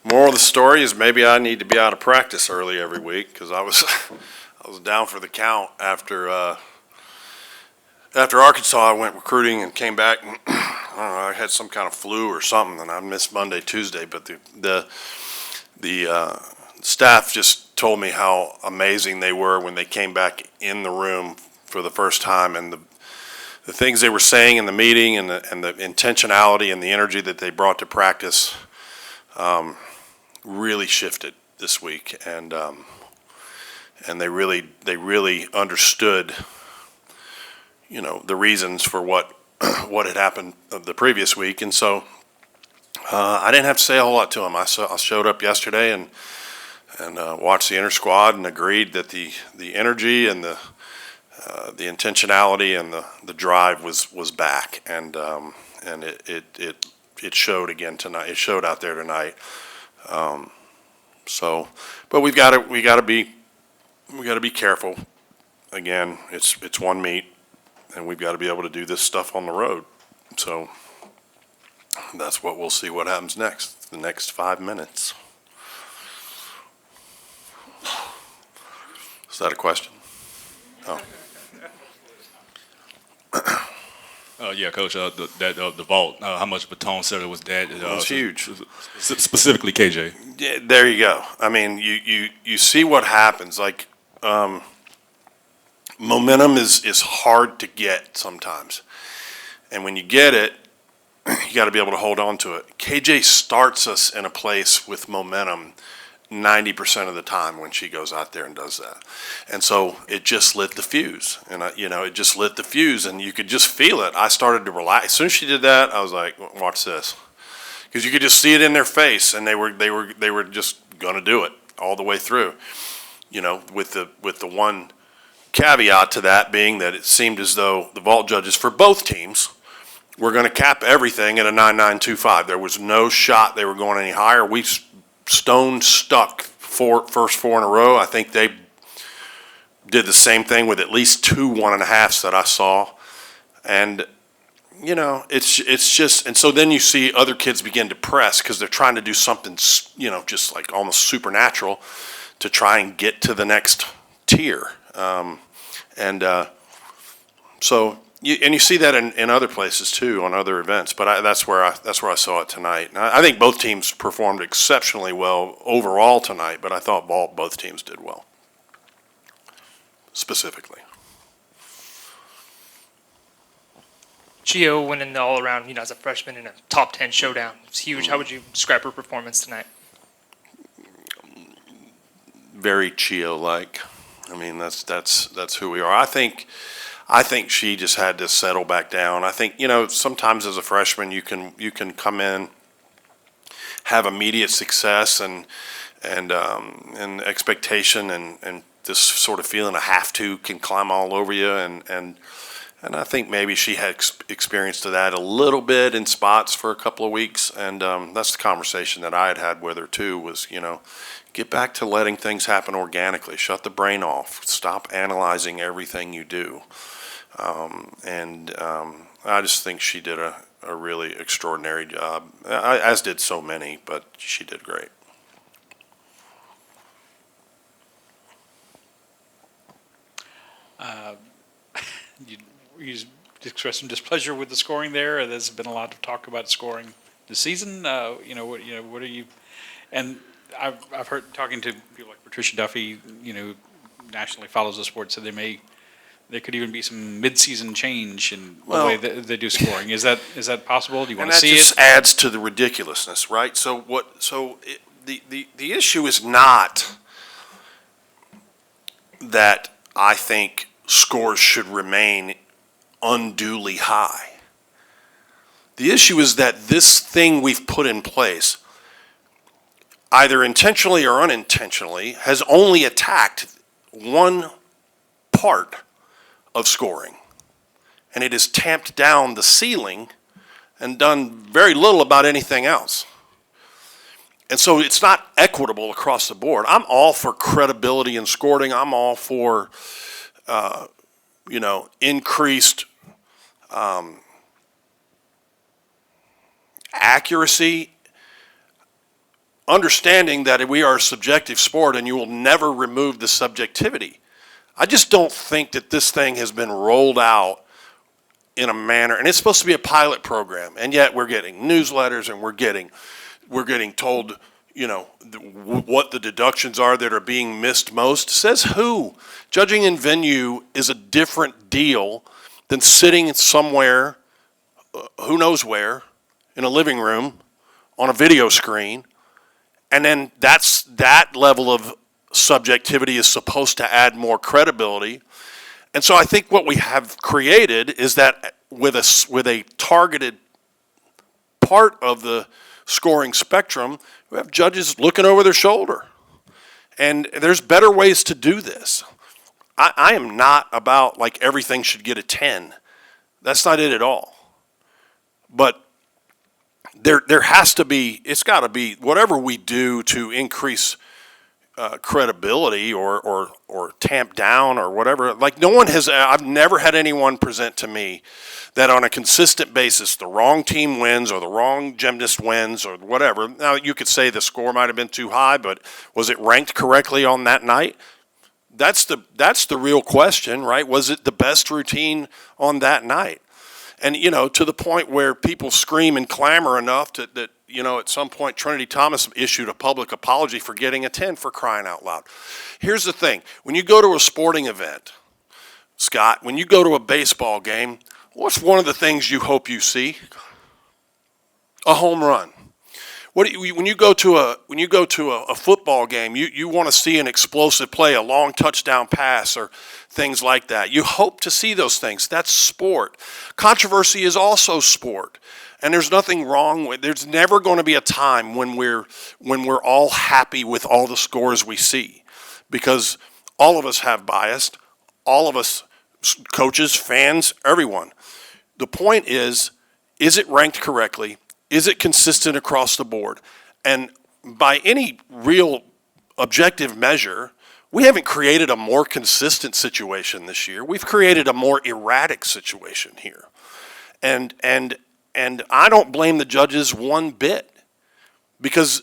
Moral of the story is maybe I need to be out of practice early every week because I was I was down for the count after Arkansas. I went recruiting and came back. And, I don't know, I had some kind of flu or something, and I missed Monday, Tuesday. But the staff just told me how amazing they were when they came back in the room for the first time, and the things they were saying in the meeting, and the intentionality and the energy that they brought to practice really shifted this week, and they really understood, the reasons for what had happened the previous week, and so I didn't have to say a whole lot to them. I showed up yesterday and watched the inter squad and agreed that the energy and the intentionality and the drive was back, and it showed again tonight. It showed out there tonight. But we got to be careful. Again, it's one meet, and we've got to be able to do this stuff on the road. So that's what we'll see what happens next. The next 5 minutes. Is that a question? Oh. Yeah, Coach. The vault. How much of a tone setter was that? It was huge. Specifically, KJ. Yeah, there you go. I mean, you see what happens. Like, momentum is hard to get sometimes, and when you get it, you got to be able to hold on to it. KJ starts us in a place with momentum 90% of the time when she goes out there and does that. And so it just lit the fuse, and it just lit the fuse, and you could just feel it. I started to relax. As soon as she did that, I was like, watch this. Because you could just see it in their face, and they were just going to do it all the way through. With the one caveat to that being that it seemed as though the vault judges for both teams were going to cap everything at a 9.925. There was no shot they were going any higher. We stone stuck first four in a row. I think they did the same thing with at least 2 1.5s that I saw, and it's just, and so then you see other kids begin to press because they're trying to do something just like almost supernatural to try and get to the next tier, so. You see that in other places too, on other events, but that's where I saw it tonight. And I think both teams performed exceptionally well overall tonight, but I thought both teams did well, specifically. Gio winning the all-around, as a freshman in a top 10 showdown. It's huge. How would you describe her performance tonight? Very Gio-like. I mean, that's who we are. I think she just had to settle back down. I think, sometimes as a freshman you can come in, have immediate success and expectation and this sort of feeling of have to can climb all over you, and I think maybe she had experienced that a little bit in spots for a couple of weeks, and that's the conversation that I had with her too, was, get back to letting things happen organically. Shut the brain off. Stop analyzing everything you do. I just think she did a really extraordinary job, as did so many, but she did great. You expressed some displeasure with the scoring there. There's been a lot of talk about scoring this season. What are you? And I've heard, talking to people like Patricia Duffy, nationally follows the sport, so there could even be some mid-season change in the way that they do scoring. Is that possible? Do you want to see it? And that just adds to the ridiculousness, right? The issue is not that I think scores should remain unduly high. The issue is that this thing we've put in place, either intentionally or unintentionally, has only attacked one part of scoring, and it has tamped down the ceiling and done very little about anything else. And so it's not equitable across the board. I'm all for credibility in scoring. I'm all for increased accuracy understanding that we are a subjective sport and you will never remove the subjectivity. I just don't think that this thing has been rolled out in a manner, and it's supposed to be a pilot program, and yet we're getting newsletters and we're getting told, what the deductions are that are being missed most. Says who? Judging in venue is a different deal than sitting somewhere, who knows where, in a living room on a video screen, and then that level of subjectivity is supposed to add more credibility. And so I think what we have created is that with a targeted part of the scoring spectrum, we have judges looking over their shoulder. And there's better ways to do this. I am not about like everything should get a 10. That's not it at all. But there has to be, it's got to be, whatever we do to increase credibility or tamp down or whatever. Like I've never had anyone present to me that on a consistent basis the wrong team wins or the wrong gymnast wins or whatever. Now you could say the score might have been too high, but was it ranked correctly on that night? That's the real question, right? Was it the best routine on that night? And to the point where people scream and clamor enough that at some point Trinity Thomas issued a public apology for getting a 10, for crying out loud. Here's the thing. When you go to a sporting event, Scott, when you go to a baseball game, what's one of the things you hope you see? A home run. When you go to a football game, you want to see an explosive play, a long touchdown pass, or things like that. You hope to see those things. That's sport. Controversy is also sport, and there's nothing wrong with. There's never going to be a time when we're all happy with all the scores we see, because all of us have bias. All of us, coaches, fans, everyone. The point is it ranked correctly? Is it consistent across the board? And by any real objective measure, we haven't created a more consistent situation this year. We've created a more erratic situation here. And I don't blame the judges one bit, because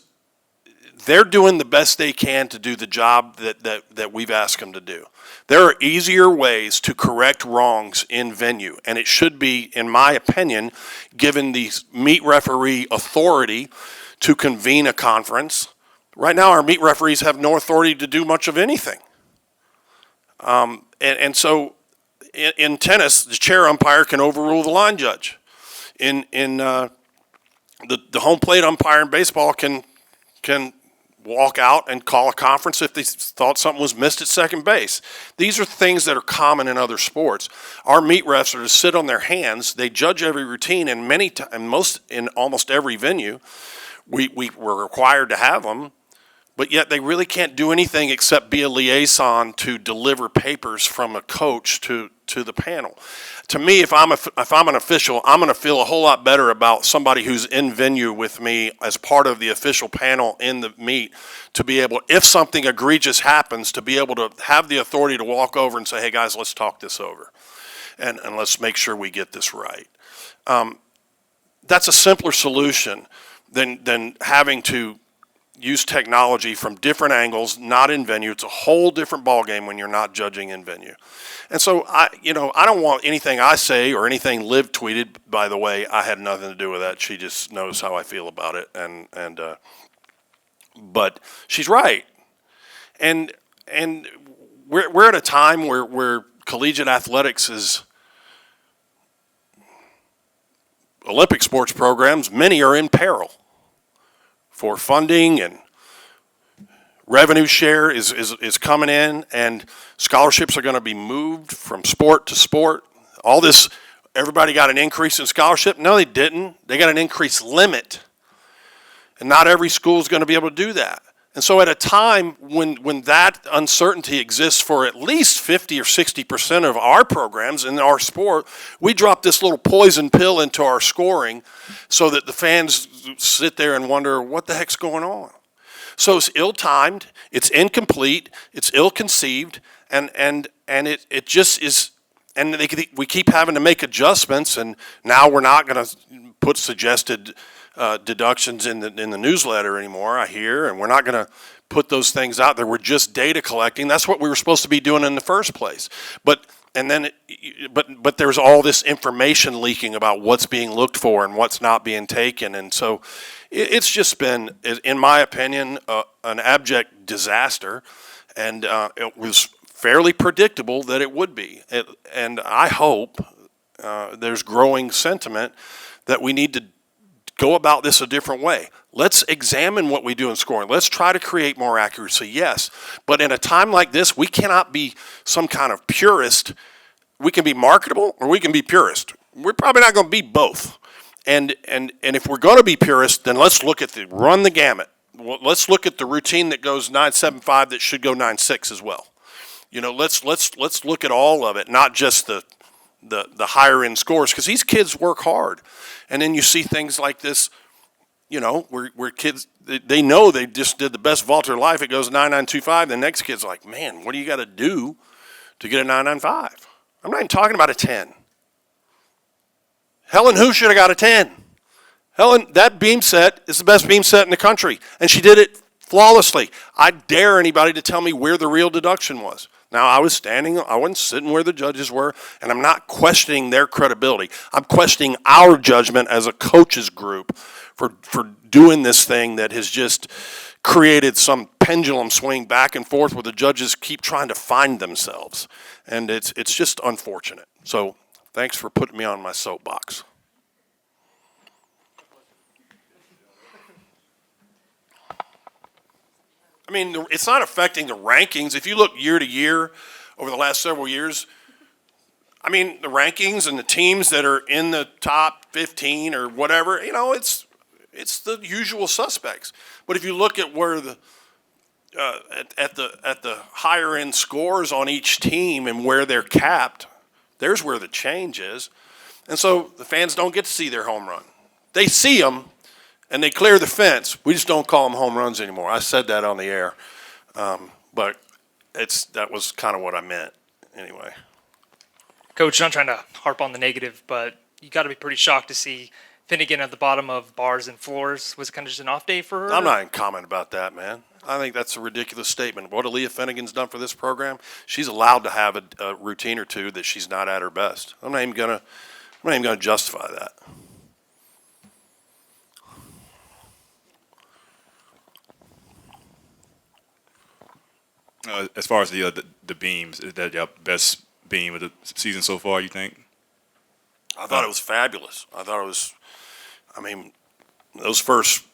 they're doing the best they can to do the job that we've asked them to do. There are easier ways to correct wrongs in venue, and it should be, in my opinion, given the meet referee authority to convene a conference. Right now, our meet referees have no authority to do much of anything. And so in tennis, the chair umpire can overrule the line judge. In the home plate umpire in baseball can walk out and call a conference if they thought something was missed at second base. These are things that are common in other sports. Our meet refs are to sit on their hands. They judge every routine, and in almost every venue, we were required to have them. But yet they really can't do anything except be a liaison to deliver papers from a coach to the panel. To me, if I'm an official, I'm going to feel a whole lot better about somebody who's in venue with me as part of the official panel in the meet, to be able, if something egregious happens, to be able to have the authority to walk over and say, hey guys, let's talk this over. And let's make sure we get this right. That's a simpler solution than having to use technology from different angles, not in venue. It's a whole different ballgame when you're not judging in venue. And so I don't want anything I say or anything Liv tweeted. By the way, I had nothing to do with that. She just knows how I feel about it, but she's right. And we're at a time where collegiate athletics is, Olympic sports programs, many are in peril for funding, and revenue share is coming in, and scholarships are going to be moved from sport to sport. All this, everybody got an increase in scholarship? No, they didn't. They got an increased limit, and not every school is going to be able to do that. And so at a time when that uncertainty exists for at least 50 or 60% of our programs in our sport, we drop this little poison pill into our scoring so that the fans sit there and wonder, what the heck's going on? So it's ill-timed, it's incomplete, it's ill-conceived, and it just is, and we keep having to make adjustments, and now we're not going to put suggested deductions in the newsletter anymore, I hear, and we're not going to put those things out there. We're just data collecting. That's what we were supposed to be doing in the first place. But there's all this information leaking about what's being looked for and what's not being taken, and so it's just been, in my opinion, an abject disaster, and it was fairly predictable that it would be. And I hope there's growing sentiment that we need to go about this a different way. Let's examine what we do in scoring. Let's try to create more accuracy, yes. But in a time like this, we cannot be some kind of purist. We can be marketable or we can be purist. We're probably not going to be both. And if we're going to be purist, then let's look at run the gamut. Let's look at the routine that goes 9.75 that should go 9.6 as well. Let's look at all of it, not just the higher end scores, because these kids work hard. And then you see things like this, where kids, they know they just did the best vault of their life. It goes 9.925. The next kid's like, man, what do you got to do to get a 9.95? I'm not even talking about a 10. Helen Who should have got a 10. Helen, that beam set is the best beam set in the country, and she did it flawlessly. I dare anybody to tell me where the real deduction was. Now, I wasn't sitting where the judges were, and I'm not questioning their credibility. I'm questioning our judgment as a coaches group for doing this thing that has just created some pendulum swing back and forth where the judges keep trying to find themselves. And it's just unfortunate. So thanks for putting me on my soapbox. I mean, it's not affecting the rankings. If you look year to year over the last several years, I mean, the rankings and the teams that are in the top 15 or whatever, it's the usual suspects. But if you look at where at the higher end scores on each team and where they're capped, there's where the change is. And so the fans don't get to see their home run. They see them, and they clear the fence. We just don't call them home runs anymore. I said that on the air, but that was kind of what I meant anyway. Coach, not trying to harp on the negative, but you got to be pretty shocked to see Finnegan at the bottom of bars and floors. Was it kind of just an off day for her? I'm not even commenting about that, man. I think that's a ridiculous statement. What Aaliyah Finnegan's done for this program, she's allowed to have a routine or two that she's not at her best. I'm not even gonna justify that. As far as the beams, is that your best beam of the season so far, you think? I thought it was fabulous. Those first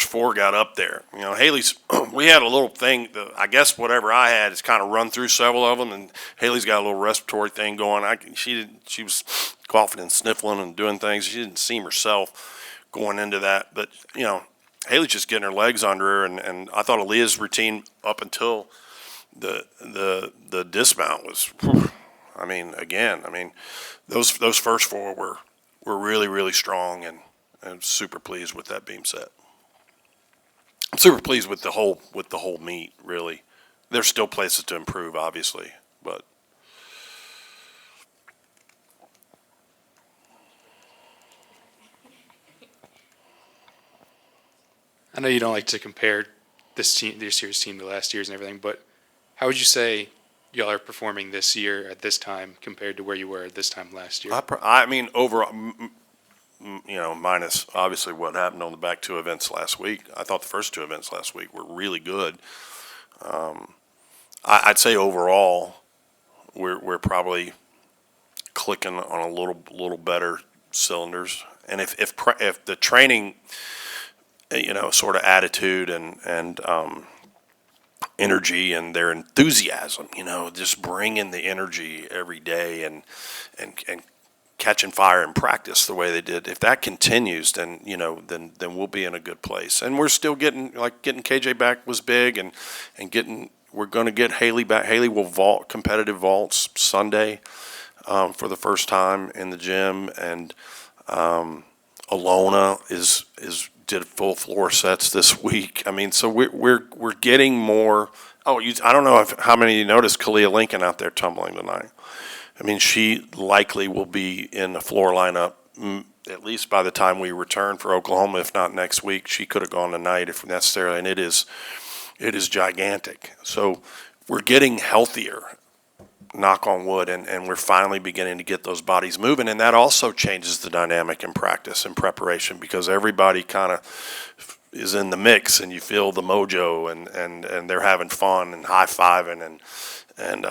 four got up there. Haley's, we had a little thing, I guess whatever I had is kind of run through several of them, and Haley's got a little respiratory thing going. She was coughing and sniffling and doing things. She didn't seem herself going into that, but, Haley's just getting her legs under her, and I thought Aaliyah's routine up until the dismount was, those first four were really, really strong, and I'm super pleased with that beam set. I'm super pleased with the whole meet, really. There's still places to improve, obviously, but I know you don't like to compare this year's team to last year's and everything, but how would you say y'all are performing this year at this time compared to where you were at this time last year? Overall, minus obviously what happened on the back two events last week. I thought the first two events last week were really good. I'd say overall, we're probably clicking on a little better cylinders. And if the training, sort of attitude and energy and their enthusiasm, just bringing the energy every day and catching fire in practice the way they did. If that continues, then then we'll be in a good place. And we're still getting KJ back was big, and we're going to get Haley back. Haley will vault competitive vaults Sunday for the first time in the gym, and Alona did full floor sets this week. So we're getting more. I don't know how many of you noticed Kalia Lincoln out there tumbling tonight. She likely will be in the floor lineup at least by the time we return for Oklahoma, if not next week. She could have gone tonight if necessary, and it is gigantic. So we're getting healthier, knock on wood, and we're finally beginning to get those bodies moving, and that also changes the dynamic in practice and preparation because everybody kind of is in the mix, and you feel the mojo, and they're having fun and high-fiving and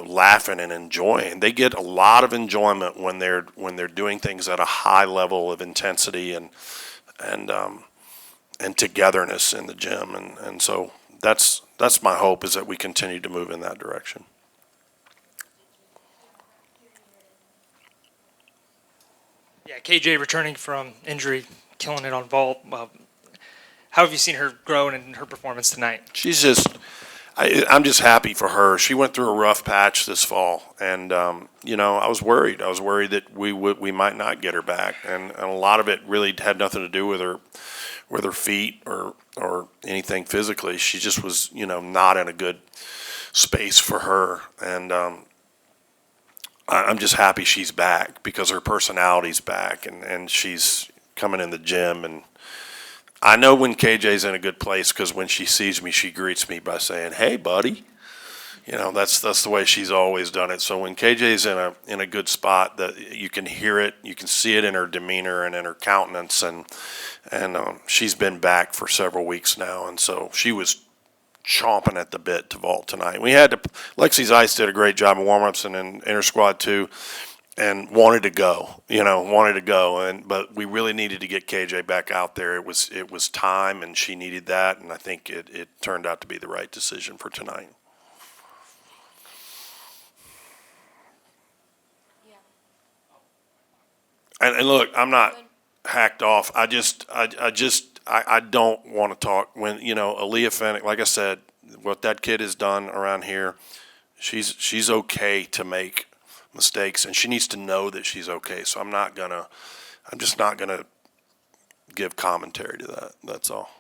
laughing and enjoying. They get a lot of enjoyment when they're doing things at a high level of intensity and togetherness in the gym, and so that's my hope, is that we continue to move in that direction. Yeah, KJ returning from injury, killing it on vault. How have you seen her grow in her performance tonight? She's I'm just happy for her. She went through a rough patch this fall, and I was worried. I was worried that we might not get her back, and a lot of it really had nothing to do with her feet or anything physically. She just was not in a good space for her, and I'm just happy she's back because her personality's back, and she's coming in the gym. And I know when KJ's in a good place because when she sees me, she greets me by saying, "Hey, buddy." That's the way she's always done it. So when KJ's in a good spot, that you can hear it, you can see it in her demeanor and in her countenance, and she's been back for several weeks now, and so she was chomping at the bit to vault tonight. Lexi's Ice did a great job in warm-ups and in inter-squad too, and wanted to go, but we really needed to get KJ back out there. It was time, and she needed that, and I think it turned out to be the right decision for tonight. And look, I'm not hacked off. I don't want to talk when Aaliyah Fennick. Like I said, what that kid has done around here, she's okay to make mistakes, and she needs to know that she's okay. So I'm just not gonna give commentary to that. That's all.